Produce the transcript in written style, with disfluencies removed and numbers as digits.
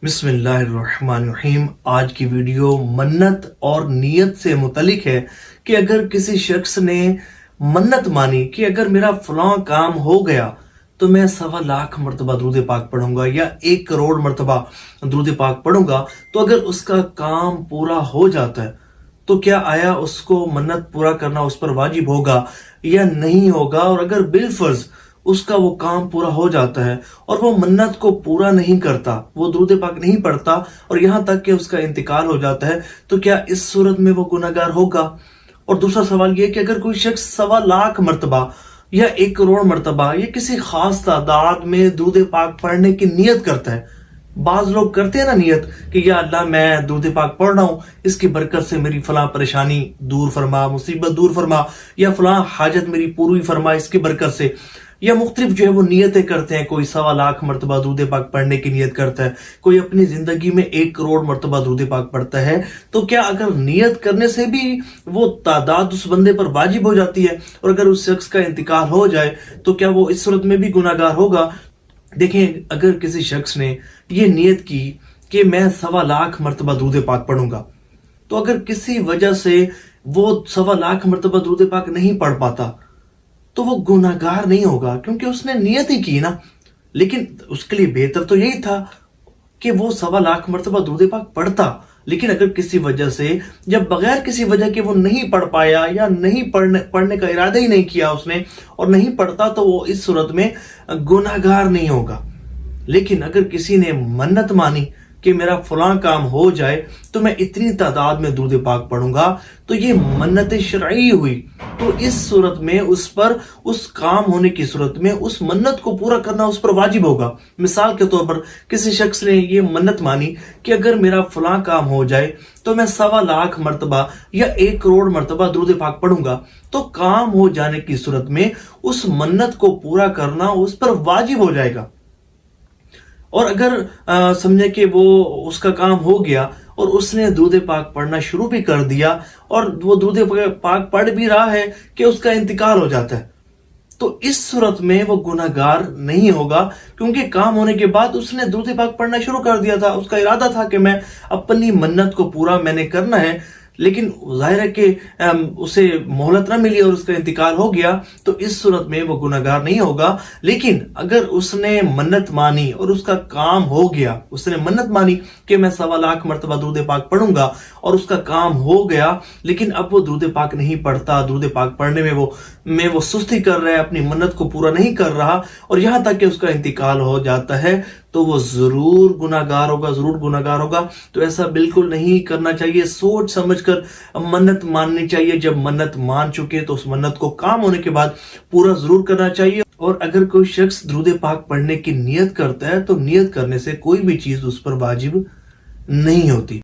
بسم اللہ الرحمن الرحیم۔ آج کی ویڈیو منت اور نیت سے متعلق ہے کہ اگر کسی شخص نے منت مانی کہ اگر میرا فلاں کام ہو گیا تو میں 1.25 مرتبہ درود پاک پڑھوں گا یا 1 کروڑ مرتبہ درود پاک پڑھوں گا، تو اگر اس کا کام پورا ہو جاتا ہے تو کیا آیا اس کو منت پورا کرنا اس پر واجب ہوگا یا نہیں ہوگا؟ اور اگر بالفرض اس کا وہ کام پورا ہو جاتا ہے اور وہ منت کو پورا نہیں کرتا، وہ درود پاک نہیں پڑھتا اور یہاں تک کہ اس کا انتقال ہو جاتا ہے، تو کیا اس صورت میں وہ گناہگار ہوگا؟ اور دوسرا سوال یہ کہ اگر کوئی شخص 1.25 مرتبہ یا 1 کروڑ مرتبہ یا کسی خاص تعداد میں درود پاک پڑھنے کی نیت کرتا ہے، بعض لوگ کرتے ہیں نا نیت کہ یا اللہ میں درود پاک پڑھ رہا ہوں، اس کی برکت سے میری فلاں پریشانی دور فرما، مصیبت دور فرما، یا فلاں حاجت میری پوری فرما اس کی برکت سے، یا مختلف جو ہے وہ نیتیں کرتے ہیں۔ کوئی 1.25 مرتبہ درود پاک پڑھنے کی نیت کرتا ہے، کوئی اپنی زندگی میں 1 کروڑ مرتبہ درود پاک پڑھتا ہے۔ تو کیا اگر نیت کرنے سے بھی وہ تعداد اس بندے پر واجب ہو جاتی ہے اور اگر اس شخص کا انتقال ہو جائے تو کیا وہ اس صورت میں بھی گناہگار ہوگا؟ دیکھیں، اگر کسی شخص نے یہ نیت کی کہ میں 1.25 مرتبہ درود پاک پڑھوں گا، تو اگر کسی وجہ سے وہ 1.25 مرتبہ درود پاک نہیں پڑھ پاتا تو وہ گناہگار نہیں ہوگا، کیونکہ اس نے نیت ہی کی نا۔ لیکن اس کے لیے بہتر تو یہی تھا کہ وہ 1.25 مرتبہ درود پاک پڑھتا، لیکن اگر کسی وجہ سے یا بغیر کسی وجہ کے وہ نہیں پڑھ پایا یا نہیں پڑھنے کا ارادہ ہی نہیں کیا اس نے اور نہیں پڑھتا، تو وہ اس صورت میں گناہگار نہیں ہوگا۔ لیکن اگر کسی نے منت مانی کہ میرا فلاں کام ہو جائے تو میں اتنی تعداد میں درود پاک پڑھوں گا، تو یہ منت شرعی ہوئی، تو اس صورت میں اس پر اس کام ہونے کی صورت میں اس منت کو پورا کرنا اس پر واجب ہوگا۔ مثال کے طور پر کسی شخص نے یہ منت مانی کہ اگر میرا فلاں کام ہو جائے تو میں 1.25 مرتبہ یا 1 کروڑ مرتبہ درود پاک پڑھوں گا، تو کام ہو جانے کی صورت میں اس منت کو پورا کرنا اس پر واجب ہو جائے گا۔ اور اگر سمجھے کہ وہ اس کا کام ہو گیا اور اس نے درود پاک پڑھنا شروع بھی کر دیا اور وہ درود پاک پڑھ بھی رہا ہے کہ اس کا انتقال ہو جاتا ہے، تو اس صورت میں وہ گناہگار نہیں ہوگا، کیونکہ کام ہونے کے بعد اس نے درود پاک پڑھنا شروع کر دیا تھا، اس کا ارادہ تھا کہ میں اپنی منت کو پورا میں نے کرنا ہے، لیکن ظاہر ہے کہ اسے مہلت نہ ملی اور اس کا انتقال ہو گیا، تو اس صورت میں وہ گناہگار نہیں ہوگا۔ لیکن اگر اس نے منت مانی اور اس کا کام ہو گیا، اس نے منت مانی کہ میں 1.25 مرتبہ درود پاک پڑھوں گا اور اس کا کام ہو گیا، لیکن اب وہ درود پاک نہیں پڑھتا، درود پاک پڑھنے میں وہ سستی کر رہا ہے، اپنی منت کو پورا نہیں کر رہا اور یہاں تک کہ اس کا انتقال ہو جاتا ہے، تو وہ ضرور گناہگار ہوگا۔ تو ایسا بالکل نہیں کرنا چاہیے، سوچ سمجھ کر منت ماننی چاہیے۔ جب منت مان چکے تو اس منت کو کام ہونے کے بعد پورا ضرور کرنا چاہیے۔ اور اگر کوئی شخص درود پاک پڑھنے کی نیت کرتا ہے تو نیت کرنے سے کوئی بھی چیز اس پر واجب نہیں ہوتی۔